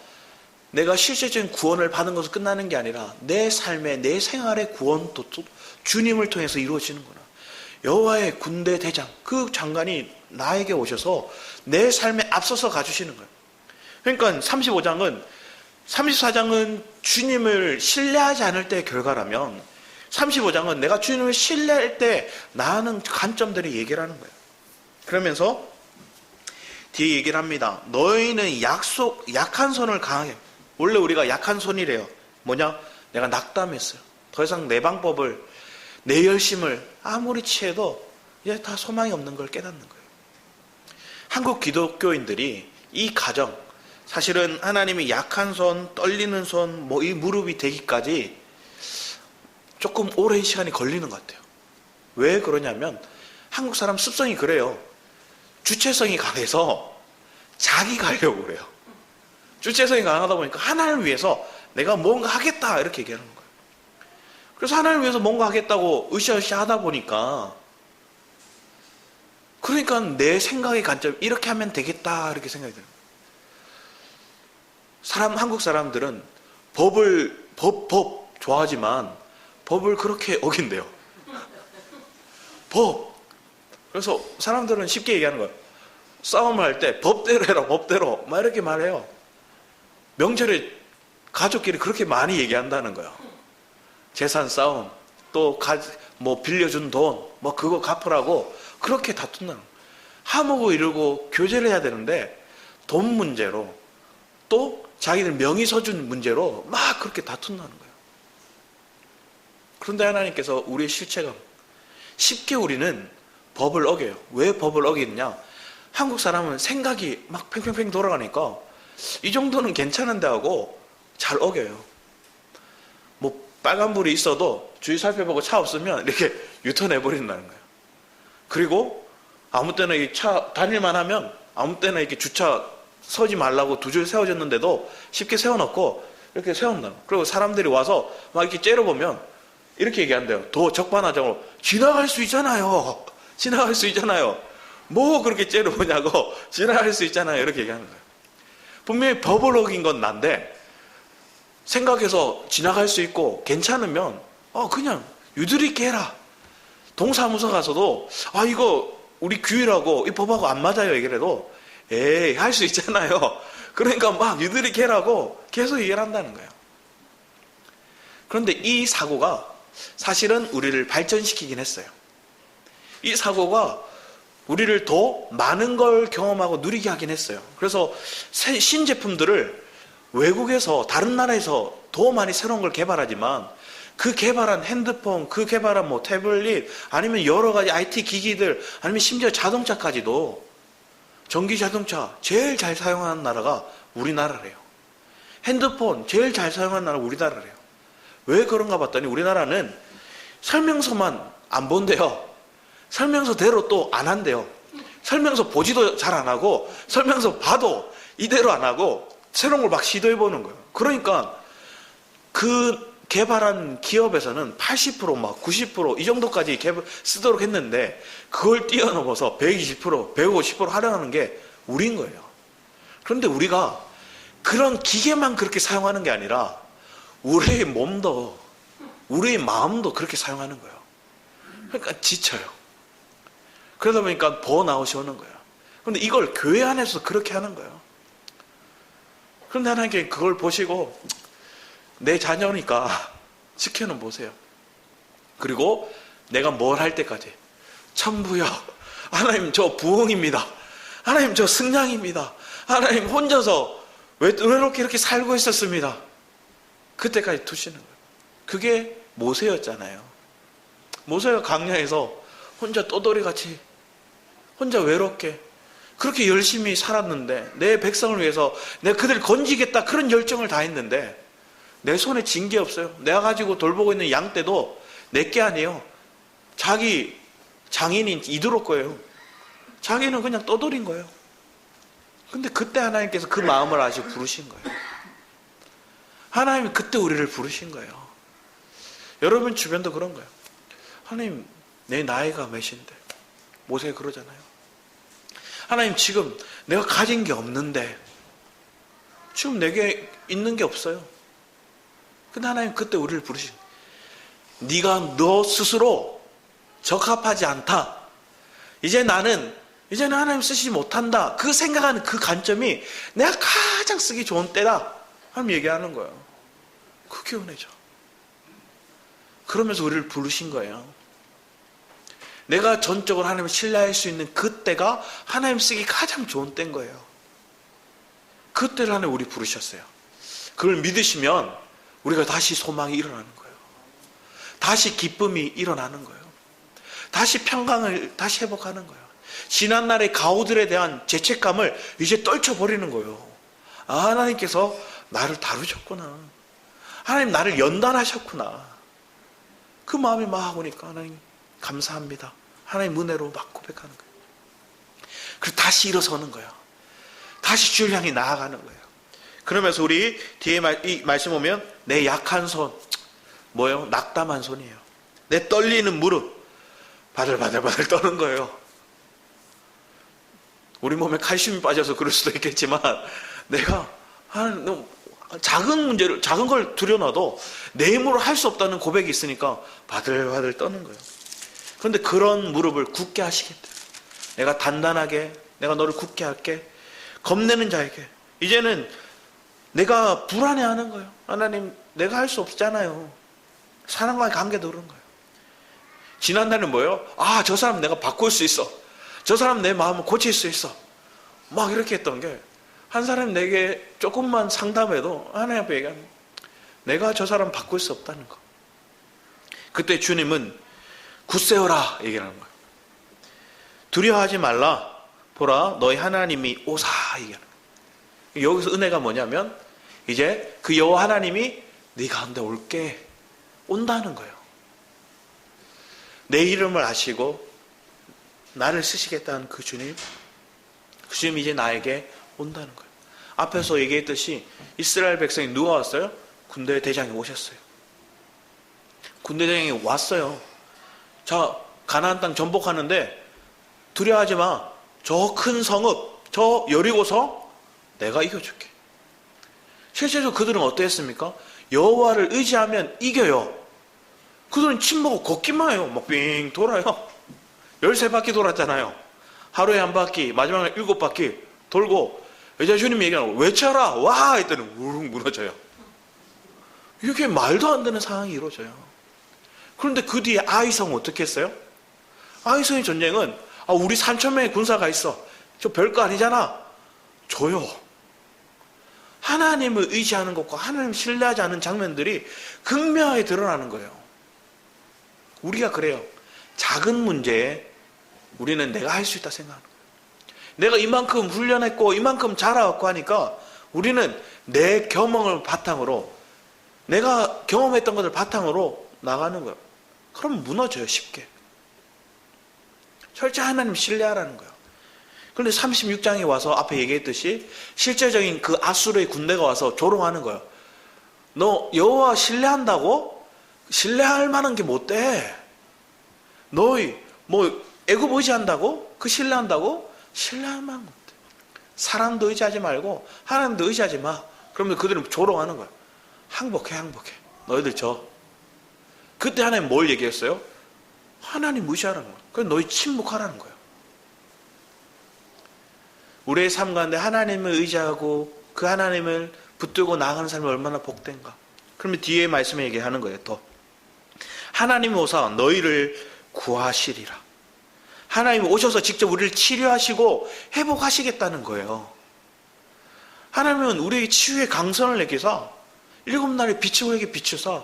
내가 실제적인 구원을 받은 것은 끝나는 게 아니라 내 삶의, 내 생활의 구원도 주님을 통해서 이루어지는구나. 여호와의 군대 대장, 그 장관이 나에게 오셔서 내 삶에 앞서서 가주시는 거예요. 그러니까 35장은 34장은 주님을 신뢰하지 않을 때의 결과라면 35장은 내가 주님을 신뢰할 때 나는 관점들이 얘기를 하는 거예요. 그러면서 뒤에 얘기를 합니다. 너희는 약한 손을 강하게. 원래 우리가 약한 손이래요. 뭐냐? 내가 낙담했어요. 더 이상 내 방법을, 내 열심을 아무리 취해도 이제 다 소망이 없는 걸 깨닫는 거예요. 한국 기독교인들이 이 가정, 사실은 하나님이 약한 손, 떨리는 손, 이 무릎이 되기까지 조금 오랜 시간이 걸리는 것 같아요. 왜 그러냐면 한국 사람 습성이 그래요. 주체성이 강해서 자기가 하려고 그래요. 주체성이 강하다 보니까 하나님을 위해서 내가 뭔가 하겠다 이렇게 얘기하는 거예요. 그래서 하나님을 위해서 뭔가 하겠다고 으쌰으쌰 하다 보니까 그러니까 내 생각의 관점 이렇게 하면 되겠다 이렇게 생각이 들어요. 한국 사람들은 법 좋아하지만 법을 그렇게 어긴대요. 법. 그래서 사람들은 쉽게 얘기하는 거예요. 싸움을 할 때 법대로 해라, 법대로. 막 이렇게 말해요. 명절에 가족끼리 그렇게 많이 얘기한다는 거예요. 재산 싸움, 또 빌려준 돈, 그거 갚으라고 그렇게 다툰다는 거예요. 하모고 이러고 교제를 해야 되는데 돈 문제로 또 자기들 명의 서준 문제로 막 그렇게 다툰다는 거예요. 그런데 하나님께서 우리의 실체감, 쉽게 우리는 법을 어겨요. 왜 법을 어기느냐? 한국 사람은 생각이 막 팽팽팽 돌아가니까 이 정도는 괜찮은데 하고 잘 어겨요. 빨간불이 있어도 주위 살펴보고 차 없으면 이렇게 유턴해버린다는 거예요. 그리고 아무 때나 이 차 다닐만 하면 아무 때나 이렇게 주차 서지 말라고 두 줄 세워졌는데도 쉽게 세워놓고 이렇게 세운다. 그리고 사람들이 와서 막 이렇게 째려보면 이렇게 얘기한대요. 더 적반하장으로 지나갈 수 있잖아요. 지나갈 수 있잖아요. 뭐 그렇게 째려보냐고 지나갈 수 있잖아요. 이렇게 얘기하는 거예요. 분명히 법을 어긴 건 난데 생각해서 지나갈 수 있고 괜찮으면 그냥 유두리 있게 해라. 동사무소 가서도 이거 우리 규율하고 이 법하고 안 맞아요 얘기를 해도 에이 할 수 있잖아요. 그러니까 막 유두리 있게 해라고 계속 얘기를 한다는 거예요. 그런데 이 사고가 사실은 우리를 발전시키긴 했어요. 이 사고가 우리를 더 많은 걸 경험하고 누리게 하긴 했어요. 그래서 신제품들을 외국에서 다른 나라에서 더 많이 새로운 걸 개발하지만 그 개발한 핸드폰, 그 개발한 태블릿 아니면 여러 가지 IT 기기들 아니면 심지어 자동차까지도 전기 자동차 제일 잘 사용하는 나라가 우리나라래요. 핸드폰 제일 잘 사용하는 나라가 우리나라래요. 왜 그런가 봤더니 우리나라는 설명서만 안 본대요. 설명서대로 또 안 한대요. 설명서 보지도 잘 안 하고 설명서 봐도 이대로 안 하고 새로운 걸 막 시도해보는 거예요. 그러니까 그 개발한 기업에서는 80% 90% 이 정도까지 쓰도록 했는데 그걸 뛰어넘어서 120% 150% 하려는 게 우리인 거예요. 그런데 우리가 그런 기계만 그렇게 사용하는 게 아니라 우리의 몸도 우리의 마음도 그렇게 사용하는 거예요. 그러니까 지쳐요. 그러다 보니까 번아웃이 오는 거예요. 그런데 이걸 교회 안에서 그렇게 하는 거예요. 그런데 하나님께 그걸 보시고 내 자녀니까 지켜는 보세요. 그리고 내가 뭘 할 때까지 천부여 하나님 저 부흥입니다. 하나님 저 승량입니다. 하나님 혼자서 외롭게 이렇게 살고 있었습니다. 그때까지 두시는 거예요. 그게 모세였잖아요. 모세가 광야에서 혼자 떠돌이같이 혼자 외롭게 그렇게 열심히 살았는데 내 백성을 위해서 내가 그들을 건지겠다 그런 열정을 다했는데 내 손에 쥔 게 없어요. 내가 가지고 돌보고 있는 양떼도 내게 아니에요. 자기 장인인 이드로 거예요. 자기는 그냥 떠돌인 거예요. 근데 그때 하나님께서 그 마음을 아주 부르신 거예요. 하나님이 그때 우리를 부르신 거예요. 여러분 주변도 그런 거예요. 하나님 내 나이가 몇인데 모세가 그러잖아요. 하나님 지금 내가 가진 게 없는데 지금 내게 있는 게 없어요. 근데 하나님 그때 우리를 부르신 거예요. 네가 너 스스로 적합하지 않다. 이제는 하나님 쓰시지 못한다. 그 생각하는 그 관점이 내가 가장 쓰기 좋은 때다. 하나님 얘기하는 거예요. 그게 은혜죠. 그러면서 우리를 부르신 거예요. 내가 전적으로 하나님을 신뢰할 수 있는 그때가 하나님 쓰기 가장 좋은 때인 거예요. 그때를 하나님 우리 부르셨어요. 그걸 믿으시면 우리가 다시 소망이 일어나는 거예요. 다시 기쁨이 일어나는 거예요. 다시 평강을 다시 회복하는 거예요. 지난날의 가오들에 대한 죄책감을 이제 떨쳐버리는 거예요. 아, 하나님께서 나를 다루셨구나. 하나님 나를 연단하셨구나. 그 마음이 막 오니까 하나님 감사합니다. 하나님 은혜로 막 고백하는 거예요. 그리고 다시 일어서는 거예요. 다시 주를 향해 나아가는 거예요. 그러면서 우리 뒤에 이 말씀 보면 내 약한 손, 뭐예요? 낙담한 손이에요. 내 떨리는 무릎, 바들바들바들 떠는 거예요. 우리 몸에 칼슘이 빠져서 그럴 수도 있겠지만 내가 작은 문제를, 작은 걸 들여놔도 내 힘으로 할 수 없다는 고백이 있으니까 바들바들 떠는 거예요. 그런데 그런 무릎을 굳게 하시겠다. 내가 단단하게, 내가 너를 굳게 할게. 겁내는 자에게 이제는 내가 불안해하는 거예요. 하나님, 내가 할 수 없잖아요. 사람과의 관계도 그런 거예요. 지난달에는 뭐예요? 아, 저 사람 내가 바꿀 수 있어. 저 사람 내 마음을 고칠 수 있어. 막 이렇게 했던 게, 한 사람이 내게 조금만 상담해도 하나님 앞에 얘기하는, 내가 저 사람 바꿀 수 없다는 거. 그때 주님은 굳세어라 얘기하는 거예요. 두려워하지 말라. 보라, 너희 하나님이 오사 얘기하는 거예요. 여기서 은혜가 뭐냐면 이제 그 여호와 하나님이 네 가운데 올게, 온다는 거예요. 내 이름을 아시고 나를 쓰시겠다는 그 주님, 그 주님이 이제 나에게 온다는 거예요. 앞에서 얘기했듯이 이스라엘 백성이 누가 왔어요? 군대 대장이 오셨어요. 군대 대장이 왔어요. 자, 가나안 땅 전복하는데 두려워하지 마. 저 큰 성읍, 저 여리고서 내가 이겨줄게. 실제로 그들은 어땠습니까? 여호와를 의지하면 이겨요. 그들은 침묵하고 걷기만 해요. 막 빙 돌아요. 13바퀴 돌았잖아요. 하루에 한 바퀴, 마지막에 7바퀴 돌고, 여자 주님이 얘기하는 거, 외쳐라! 와! 했더니 우르르 무너져요. 이렇게 말도 안 되는 상황이 이루어져요. 그런데 그 뒤에 아이성 어떻게 했어요? 아이성의 전쟁은, 아, 우리 3,000명의 군사가 있어. 저 별거 아니잖아. 줘요. 하나님을 의지하는 것과 하나님을 신뢰하지 않은 장면들이 극명하게 드러나는 거예요. 우리가 그래요. 작은 문제에 우리는 내가 할 수 있다 생각하는 거예요. 내가 이만큼 훈련했고 이만큼 자라왔고 하니까 우리는 내 경험을 바탕으로, 내가 경험했던 것을 바탕으로 나가는 거예요. 그럼 무너져요, 쉽게. 철저히 하나님 신뢰하라는 거예요. 그런데 36장에 와서 앞에 얘기했듯이 실제적인 그 아수르의 군대가 와서 조롱하는 거예요. 너 여호와 신뢰한다고? 신뢰할 만한 게 못 돼. 너희 뭐 애굽 의지한다고? 그 신뢰한다고? 신뢰할 만한 것 같아. 사람도 의지하지 말고 하나님도 의지하지 마. 그러면 그들은 조롱하는 거야. 항복해, 항복해. 너희들 져. 그때 하나님 뭘 얘기했어요? 하나님 무시하라는 거야. 그래서 너희 침묵하라는 거예요. 우리의 삶 가운데 하나님을 의지하고 그 하나님을 붙들고 나아가는 삶이 얼마나 복된가. 그러면 뒤에 말씀에 얘기하는 거예요. 또 하나님이 오사 너희를 구하시리라. 하나님이 오셔서 직접 우리를 치료하시고 회복하시겠다는 거예요. 하나님은 우리에게 치유의 강선을 내게서 7날의 빛이 우리에게 비추사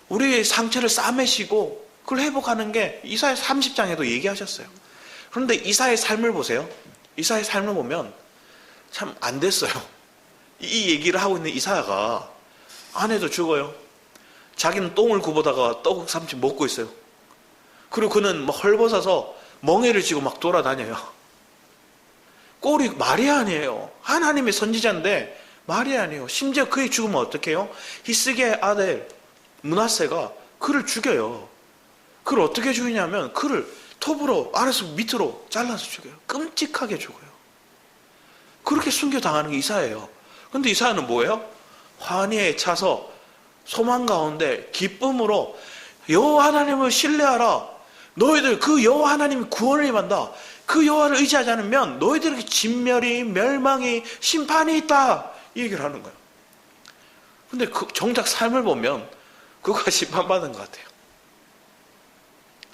우리의 상처를 싸매시고 그걸 회복하는 게 이사야 30장에도 얘기하셨어요. 그런데 이사야의 삶을 보세요. 이사야의 삶을 보면 참 안 됐어요. 이 얘기를 하고 있는 이사야가 아내도 죽어요. 자기는 똥을 굽어다가 떡 삼치 먹고 있어요. 그리고 그는 막 헐벗어서 멍에를 쥐고 막 돌아다녀요. 꼴이 말이 아니에요. 하나님의 선지자인데 말이 아니에요. 심지어 그의 죽으면 어떻게 해요? 히스기야의 아들 므낫세가 그를 죽여요. 그를 어떻게 죽이냐면 그를 톱으로 아래서 밑으로 잘라서 죽여요. 끔찍하게 죽어요. 그렇게 순교당하는 게 이사야예요. 그런데 이사야는 뭐예요? 환희에 차서 소망 가운데 기쁨으로 여호와 하나님을 신뢰하라. 너희들 그 여호와 하나님이 구원을 임한다. 그 여호와를 의지하지 않으면 너희들에게 진멸이, 멸망이, 심판이 있다. 이 얘기를 하는 거예요. 근데 그 정작 삶을 보면 그가 심판받은 것 같아요.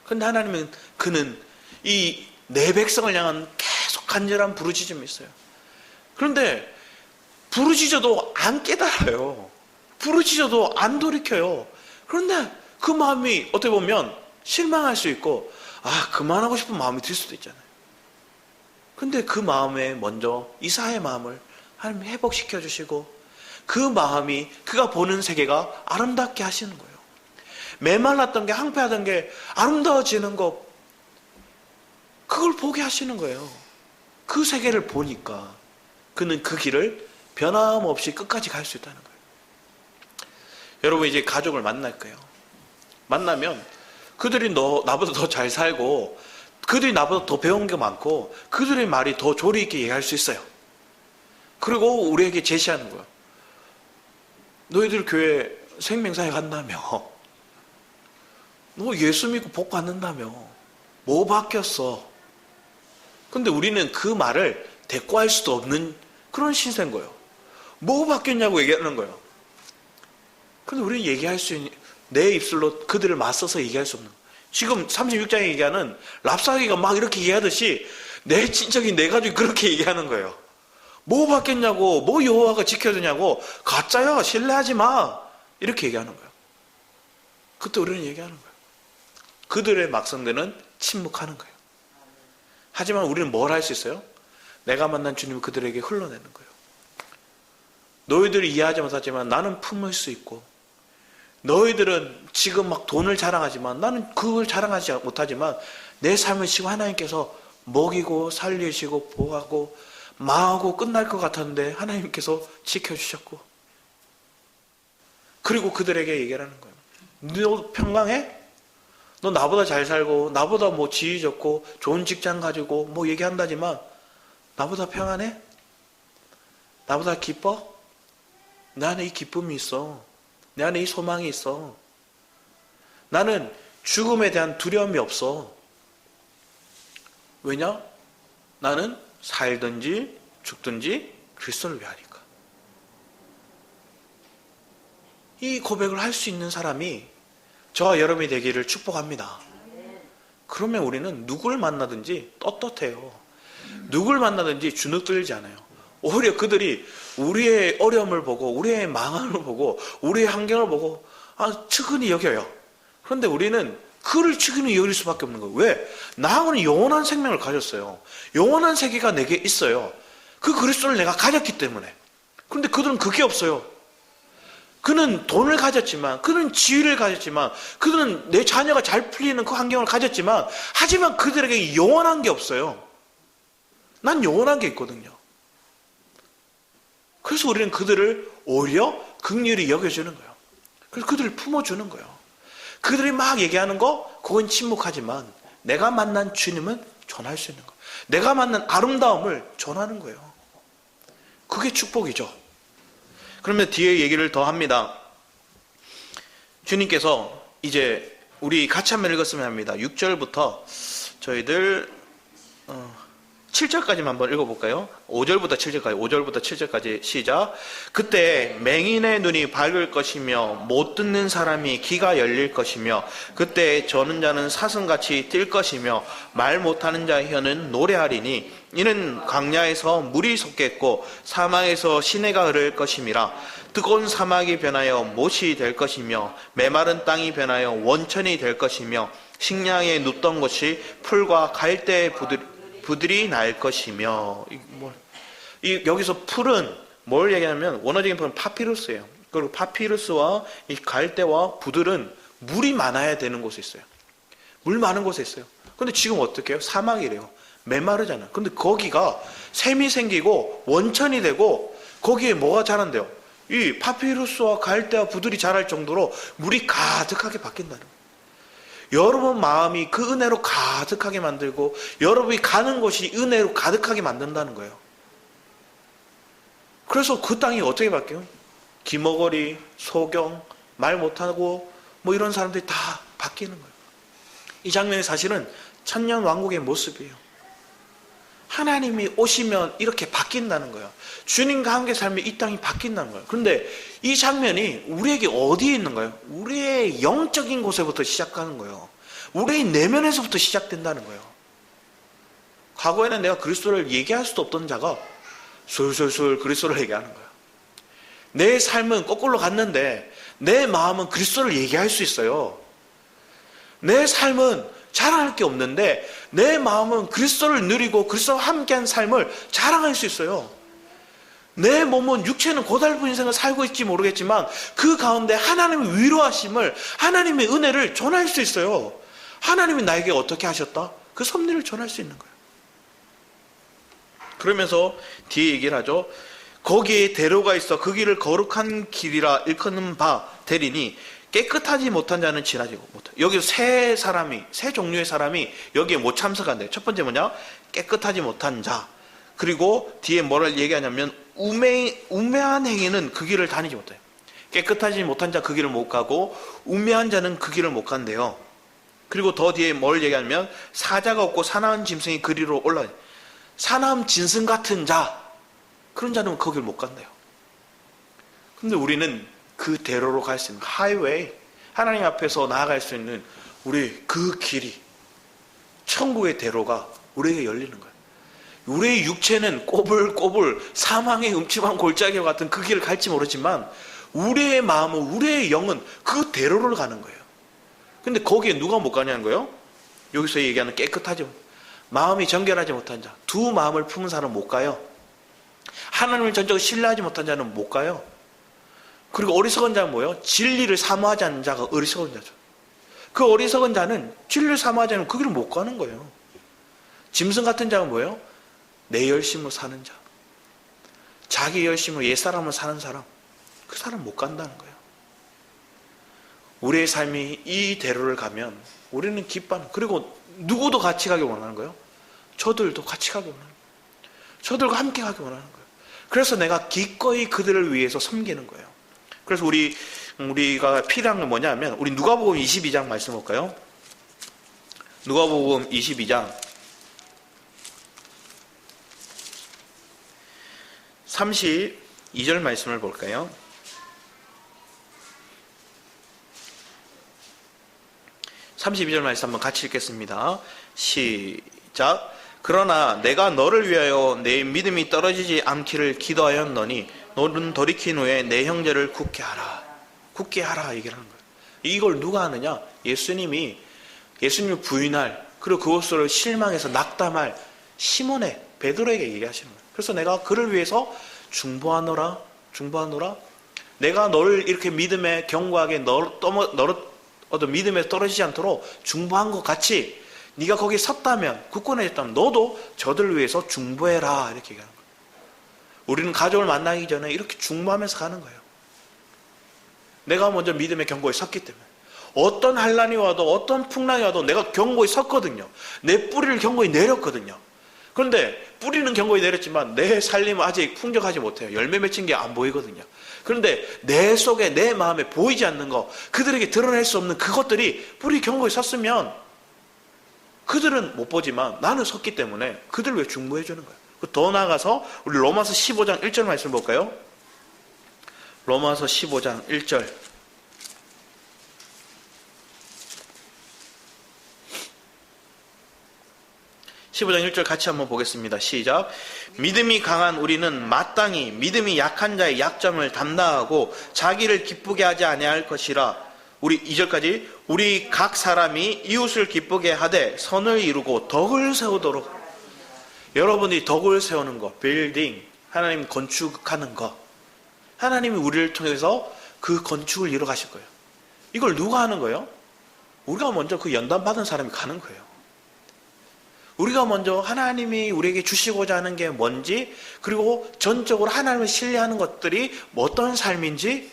근데 하나님은 그는 이 내 백성을 향한 계속 간절한 부르짖음이 있어요. 그런데 부르짖어도 안 깨달아요. 부르짖어도 안 돌이켜요. 그런데 그 마음이 어떻게 보면 실망할 수 있고 그만하고 싶은 마음이 들 수도 있잖아요. 근데 그 마음에 먼저 이사야의 마음을 하나님 회복시켜 주시고 그 마음이 그가 보는 세계가 아름답게 하시는 거예요. 메말랐던 게 황폐하던 게 아름다워지는 것, 그걸 보게 하시는 거예요. 그 세계를 보니까 그는 그 길을 변함없이 끝까지 갈 수 있다는 거예요. 여러분 이제 가족을 만날 거예요. 만나면 그들이 나보다 더 잘 살고 그들이 나보다 더 배운 게 많고 그들의 말이 더 조리 있게 얘기할 수 있어요. 그리고 우리에게 제시하는 거예요. 너희들 교회 생명사에 간다며, 너 예수 믿고 복 받는다며, 뭐 바뀌었어? 근데 우리는 그 말을 대꾸할 수도 없는 그런 신세인 거예요. 뭐 바뀌었냐고 얘기하는 거예요. 근데 우리는 얘기할 수 있는, 내 입술로 그들을 맞서서 얘기할 수 없는 거예요. 지금 36장에 얘기하는 랍사기가 막 이렇게 얘기하듯이 내 친척이 내 가족이 그렇게 얘기하는 거예요. 뭐 바뀌었냐고, 뭐 여호와가 지켜주냐고, 가짜야, 신뢰하지 마, 이렇게 얘기하는 거예요. 그때 우리는 얘기하는 거예요. 그들의 막성들은 침묵하는 거예요. 하지만 우리는 뭘 할 수 있어요? 내가 만난 주님을 그들에게 흘러내는 거예요. 너희들이 이해하지 못하지만 나는 품을 수 있고, 너희들은 지금 막 돈을 자랑하지만 나는 그걸 자랑하지 못하지만 내 삶을 지금 하나님께서 먹이고 살리시고 보호하고 망하고 끝날 것 같았는데 하나님께서 지켜주셨고, 그리고 그들에게 얘기를 하는 거예요. 너 평강해? 너 나보다 잘 살고 나보다 뭐 지위 좋고 좋은 직장 가지고 뭐 얘기한다지만 나보다 평안해? 나보다 기뻐? 내 안에 이 기쁨이 있어. 내 안에 이 소망이 있어. 나는 죽음에 대한 두려움이 없어. 왜냐? 나는 살든지 죽든지 그리스도를 위하니까. 이 고백을 할 수 있는 사람이 저와 여러분이 되기를 축복합니다. 그러면 우리는 누굴 만나든지 떳떳해요. 누굴 만나든지 주눅들지 않아요. 오히려 그들이 우리의 어려움을 보고 우리의 망함을 보고 우리의 환경을 보고 측은히 여겨요. 그런데 우리는 그를 측은히 여길 수밖에 없는 거예요. 왜? 나하고는 영원한 생명을 가졌어요. 영원한 세계가 내게 있어요. 그 그리스도를 내가 가졌기 때문에. 그런데 그들은 그게 없어요. 그는 돈을 가졌지만, 그는 지위를 가졌지만, 그들은 내 자녀가 잘 풀리는 그 환경을 가졌지만, 하지만 그들에게 영원한 게 없어요. 난 영원한 게 있거든요. 그래서 우리는 그들을 오히려 긍휼히 여겨주는 거예요. 그래서 그들을 품어주는 거예요. 그들이 막 얘기하는 거, 그건 침묵하지만 내가 만난 주님은 전할 수 있는 거예요. 내가 만난 아름다움을 전하는 거예요. 그게 축복이죠. 그러면 뒤에 얘기를 더 합니다. 주님께서 이제 우리 같이 한번 읽었으면 합니다. 6절부터 저희들 7절까지만 한번 읽어볼까요? 5절부터 7절까지, 5절부터 7절까지 시작. 그때 맹인의 눈이 밝을 것이며 못 듣는 사람이 귀가 열릴 것이며 그때 저는 자는 사슴같이 뛸 것이며 말 못하는 자의 혀는 노래하리니 이는 광야에서 물이 솟겠고 사막에서 시내가 흐를 것임이라. 뜨거운 사막이 변하여 못이 될 것이며 메마른 땅이 변하여 원천이 될 것이며 식량에 눕던 것이 풀과 갈대의 부들이 날 것이며. 여기서 풀은 뭘 얘기하냐면 원어적인 풀은 파피루스예요. 그리고 파피루스와 이 갈대와 부들은 물이 많아야 되는 곳에 있어요. 물 많은 곳에 있어요. 근데 지금 어떻게 해요? 사막이래요. 메마르잖아. 근데 거기가 샘이 생기고 원천이 되고 거기에 뭐가 자란대요? 이 파피루스와 갈대와 부들이 자랄 정도로 물이 가득하게 바뀐다는 거예요. 여러분 마음이 그 은혜로 가득하게 만들고 여러분이 가는 곳이 은혜로 가득하게 만든다는 거예요. 그래서 그 땅이 어떻게 바뀌어요? 기머거리, 소경, 말 못하고 뭐 이런 사람들이 다 바뀌는 거예요. 이 장면이 사실은 천년 왕국의 모습이에요. 하나님이 오시면 이렇게 바뀐다는 거예요. 주님과 함께 살면 이 땅이 바뀐다는 거예요. 그런데 이 장면이 우리에게 어디에 있는 거예요? 우리의 영적인 곳에부터 시작하는 거예요. 우리의 내면에서부터 시작된다는 거예요. 과거에는 내가 그리스도를 얘기할 수도 없던 자가 술술술 그리스도를 얘기하는 거예요. 내 삶은 거꾸로 갔는데 내 마음은 그리스도를 얘기할 수 있어요. 내 삶은 자랑할 게 없는데 내 마음은 그리스도를 누리고 그리스도와 함께한 삶을 자랑할 수 있어요. 내 몸은 육체는 고달픈 인생을 살고 있지 모르겠지만 그 가운데 하나님의 위로하심을, 하나님의 은혜를 전할 수 있어요. 하나님이 나에게 어떻게 하셨다? 그 섭리를 전할 수 있는 거예요. 그러면서 뒤에 얘기를 하죠. 거기에 대로가 있어 그 길을 거룩한 길이라 일컫는 바 되리니 깨끗하지 못한 자는 지나지 못해. 여기서 세 종류의 사람이 여기에 못 참석한대요. 첫 번째 뭐냐? 깨끗하지 못한 자. 그리고 뒤에 뭐를 얘기하냐면 우매한 행위는 그 길을 다니지 못해요. 깨끗하지 못한 자 그 길을 못 가고 우매한 자는 그 길을 못 간대요. 그리고 더 뒤에 뭘 얘기하냐면 사자가 없고 사나운 짐승이 그리로 올라요. 사나운 짐승 같은 자, 그런 자는 거길 못 간대요. 근데 우리는 그 대로로 갈 수 있는 하이웨이, 하나님 앞에서 나아갈 수 있는 우리 그 길이, 천국의 대로가 우리에게 열리는 거예요. 우리의 육체는 꼬불꼬불 사망의 음침한 골짜기와 같은 그 길을 갈지 모르지만 우리의 마음은, 우리의 영은 그 대로를 가는 거예요. 근데 거기에 누가 못 가냐는 거예요? 여기서 얘기하는 깨끗하지 못한, 마음이 정결하지 못한 자, 두 마음을 품은 사람은 못 가요. 하나님을 전적으로 신뢰하지 못한 자는 못 가요. 그리고 어리석은 자는 뭐예요? 진리를 사모하지 않는 자가 어리석은 자죠. 그 어리석은 자는 진리를 사모하지 않으면 그 길을 못 가는 거예요. 짐승 같은 자는 뭐예요? 내 열심으로 사는 자, 자기 열심으로 옛사람을 사는 사람, 그 사람 못 간다는 거예요. 우리의 삶이 이 대로를 가면 우리는 기뻐하는, 그리고 누구도 같이 가기 원하는 거예요? 저들도 같이 가기 원하는 거예요. 저들과 함께 가기 원하는 거예요. 그래서 내가 기꺼이 그들을 위해서 섬기는 거예요. 그래서 우리가 필요한 건 뭐냐면, 우리 누가복음 22장 말씀 볼까요? 누가복음 22장 32절 말씀을 볼까요? 32절 말씀 한번 같이 읽겠습니다. 시작. 그러나 내가 너를 위하여 내 믿음이 떨어지지 않기를 기도하였노니 너는 돌이킨 후에 내 형제를 굳게 하라. 굳게 하라 얘기를 하는 거예요. 이걸 누가 하느냐? 예수님을 부인할, 그리고 그것을 실망해서 낙담할 시몬의 베드로에게 얘기하시는 거예요. 그래서 내가 그를 위해서 중보하노라. 내가 너를 이렇게 믿음에 견고하게 너를 믿음에 떨어지지 않도록 중보한 것 같이 네가 거기에 섰다면, 굳건해 있다면 너도 저들을 위해서 중보해라 이렇게 얘기하는 거예요. 우리는 가족을 만나기 전에 이렇게 중보하면서 가는 거예요. 내가 먼저 믿음의 견고에 섰기 때문에 어떤 환난이 와도 어떤 풍랑이 와도 내가 견고히 섰거든요. 내 뿌리를 견고히 내렸거든요. 그런데 뿌리는 견고히 내렸지만 내 살림은 아직 풍족하지 못해요. 열매 맺힌 게 안 보이거든요. 그런데 내 속에, 내 마음에 보이지 않는 거, 그들에게 드러낼 수 없는 그것들이 뿌리 견고히 섰으면 그들은 못 보지만 나는 섰기 때문에 그들을 왜 중보해 주는 거예요. 더 나아가서 우리 로마서 15장 1절 말씀 볼까요? 로마서 15장 1절. 같이 한번 보겠습니다. 시작. 믿음이 강한 우리는 마땅히 믿음이 약한 자의 약점을 담당하고 자기를 기쁘게 하지 아니할 것이라. 우리 2절까지 우리 각 사람이 이웃을 기쁘게 하되 선을 이루고 덕을 세우도록. 여러분이 덕을 세우는 거, 빌딩, 하나님 건축하는 거, 하나님이 우리를 통해서 그 건축을 이뤄 가실 거예요. 이걸 누가 하는 거예요? 우리가 먼저 그 연단 받은 사람이 가는 거예요. 우리가 먼저 하나님이 우리에게 주시고자 하는 게 뭔지, 그리고 전적으로 하나님을 신뢰하는 것들이 어떤 삶인지,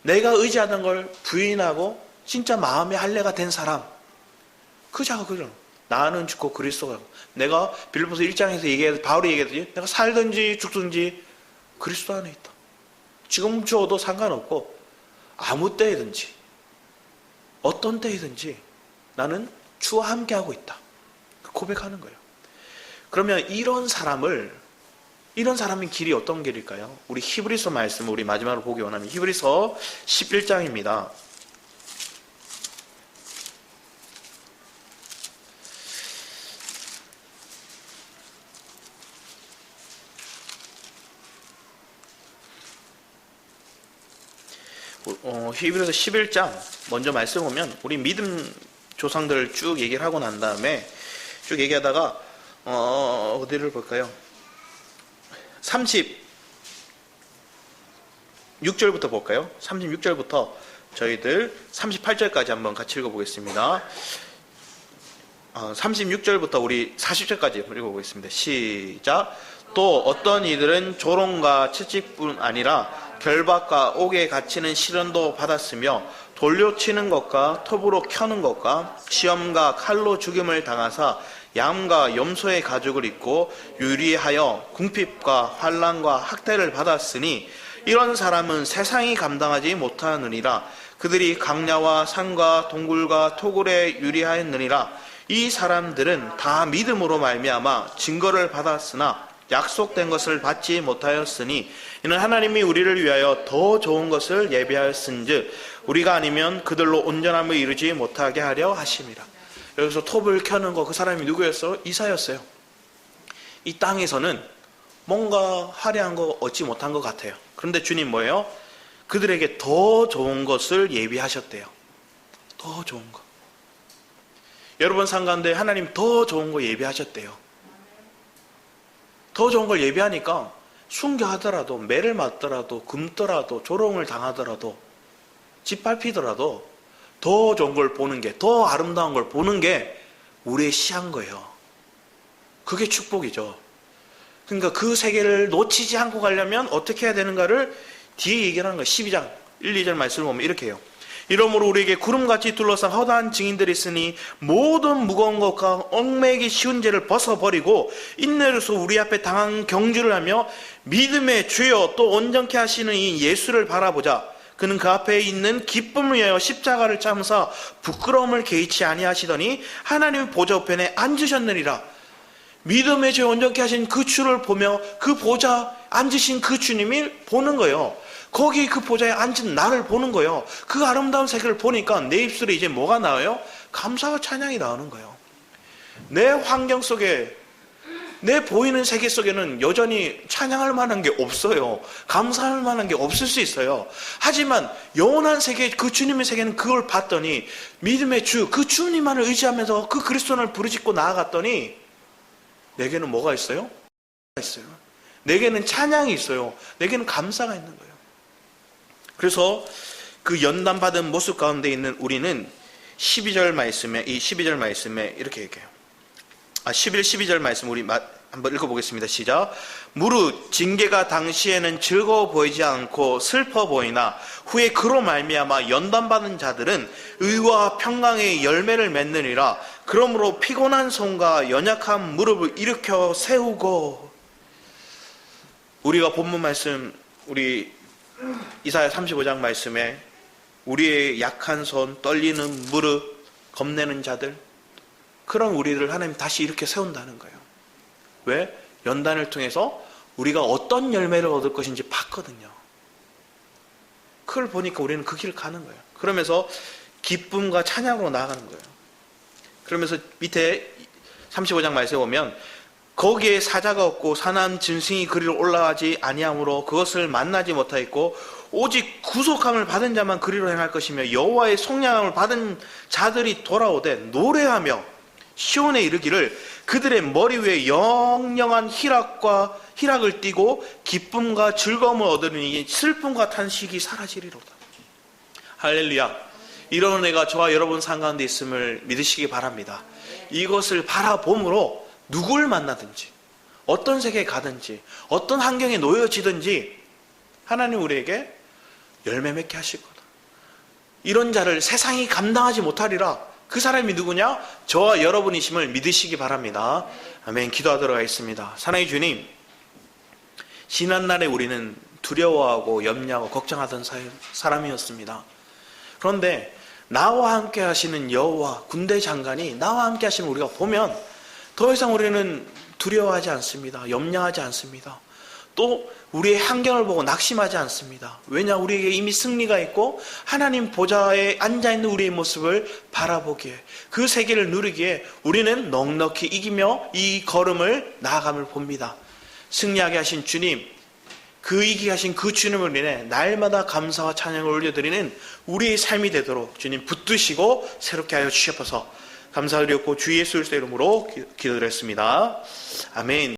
내가 의지하던 걸 부인하고 진짜 마음의 할례가 된 사람, 그 자가 그런, 나는 죽고 그리스도가 가고, 내가 빌립보서 1장에서 바울이 얘기했듯이 내가 살든지 죽든지 그리스도 안에 있다. 지금 죽어도 상관없고 아무 때이든지 어떤 때이든지 나는 주와 함께하고 있다. 고백하는 거예요. 그러면 이런 사람의 길이 어떤 길일까요? 우리 히브리서 말씀을 우리 마지막으로 보기 원하는 히브리서 11장입니다. 히브리서 11장 먼저 말씀 보면 우리 믿음 조상들을 쭉 얘기를 하고 난 다음에 쭉 얘기하다가 어디를 볼까요? 36절부터 볼까요? 36절부터 저희들 38절까지 한번 같이 읽어보겠습니다. 36절부터 우리 40절까지 읽어보겠습니다. 시작. 또 어떤 이들은 조롱과 채찍뿐 아니라 결박과 옥에 갇히는 시련도 받았으며 돌려치는 것과 톱으로 켜는 것과 시험과 칼로 죽임을 당하사 양과 염소의 가죽을 입고 유리하여 궁핍과 환난과 학대를 받았으니 이런 사람은 세상이 감당하지 못하느니라. 그들이 강야와 산과 동굴과 토굴에 유리하였느니라. 이 사람들은 다 믿음으로 말미암아 증거를 받았으나 약속된 것을 받지 못하였으니 이는 하나님이 우리를 위하여 더 좋은 것을 예비하였은즉 우리가 아니면 그들로 온전함을 이루지 못하게 하려 하심이라. 여기서 톱을 켜는 거 그 사람이 누구였어? 이사였어요. 이 땅에서는 뭔가 화려한 거 얻지 못한 것 같아요. 그런데 주님 뭐예요? 그들에게 더 좋은 것을 예비하셨대요. 더 좋은 거. 여러분 삶 가운데 하나님 더 좋은 거 예비하셨대요. 더 좋은 걸 예비하니까 순교하더라도 매를 맞더라도 굶더라도 조롱을 당하더라도 짓밟히더라도 더 좋은 걸 보는 게, 더 아름다운 걸 보는 게 우리의 시야인 거예요. 그게 축복이죠. 그러니까 그 세계를 놓치지 않고 가려면 어떻게 해야 되는가를 뒤에 얘기를 하는 거예요. 12장 1, 2절 말씀을 보면 이렇게 해요. 이러므로 우리에게 구름같이 둘러싼 허다한 증인들이 있으니 모든 무거운 것과 얽매이기 쉬운 죄를 벗어버리고 인내로서 우리 앞에 당한 경주를 하며 믿음의 주여 또 온전케 하시는 이 예수를 바라보자. 그는 그 앞에 있는 기쁨을 위하여 십자가를 참으사 부끄러움을 개의치 아니하시더니 하나님의 보좌 우편에 앉으셨느니라. 믿음의 죄 온전케 하신 그 주를 보며 그 보좌 앉으신 그 주님이 보는 거예요. 거기 그 보좌에 앉은 나를 보는 거예요. 그 아름다운 세계를 보니까 내 입술에 이제 뭐가 나와요? 감사와 찬양이 나오는 거예요. 내 환경 속에, 내 보이는 세계 속에는 여전히 찬양할 만한 게 없어요. 감사할 만한 게 없을 수 있어요. 하지만 영원한 세계, 그 주님의 세계는 그걸 봤더니 믿음의 주, 그 주님만을 의지하면서 그 그리스도를 부르짖고 나아갔더니 내게는 뭐가 있어요? 내게는 찬양이 있어요. 내게는 감사가 있는 거예요. 그래서 그 연단받은 모습 가운데 있는 우리는 12절 말씀에 이렇게 얘기해요. 11, 12절 말씀 우리 한번 읽어보겠습니다. 시작. 무릇 징계가 당시에는 즐거워 보이지 않고 슬퍼 보이나 후에 그로 말미암아 연단받은 자들은 의와 평강의 열매를 맺느니라. 그러므로 피곤한 손과 연약한 무릎을 일으켜 세우고. 우리가 본문 말씀 우리 이사야 35장 말씀에 우리의 약한 손, 떨리는 무릎, 겁내는 자들, 그런 우리를 하나님 다시 이렇게 세운다는 거예요. 왜? 연단을 통해서 우리가 어떤 열매를 얻을 것인지 봤거든요. 그걸 보니까 우리는 그 길을 가는 거예요. 그러면서 기쁨과 찬양으로 나아가는 거예요. 그러면서 밑에 35장 말씀에 보면 거기에 사자가 없고 사나운 짐승이 그리로 올라가지 아니하므로 그것을 만나지 못하였고 오직 구속함을 받은 자만 그리로 행할 것이며 여호와의 속량함을 받은 자들이 돌아오되 노래하며 시온에 이르기를 그들의 머리 위에 영영한 희락을 띠고 기쁨과 즐거움을 얻으니 슬픔과 탄식이 사라지리로다. 할렐루야. 이런 은혜가 저와 여러분 삶 가운데 있음을 믿으시기 바랍니다. 이것을 바라봄으로 누굴 만나든지 어떤 세계에 가든지 어떤 환경에 놓여지든지 하나님 우리에게 열매 맺게 하실 거다. 이런 자를 세상이 감당하지 못하리라. 그 사람이 누구냐? 저와 여러분이심을 믿으시기 바랍니다. 아멘. 기도하도록 하겠습니다. 사랑의 주님, 지난날에 우리는 두려워하고 염려하고 걱정하던 사람이었습니다. 그런데 나와 함께 하시는 여호와 군대 장관이 나와 함께 하시는 우리가 보면 더 이상 우리는 두려워하지 않습니다. 염려하지 않습니다. 또 우리의 환경을 보고 낙심하지 않습니다. 왜냐? 우리에게 이미 승리가 있고 하나님 보좌에 앉아있는 우리의 모습을 바라보기에, 그 세계를 누리기에 우리는 넉넉히 이기며 이 걸음을 나아감을 봅니다. 승리하게 하신 주님, 그 이기게 하신 그 주님을 인해 날마다 감사와 찬양을 올려드리는 우리의 삶이 되도록 주님 붙드시고 새롭게 하여 주시옵소서. 감사드렸고 주 예수의 이름으로 기도드렸습니다. 아멘.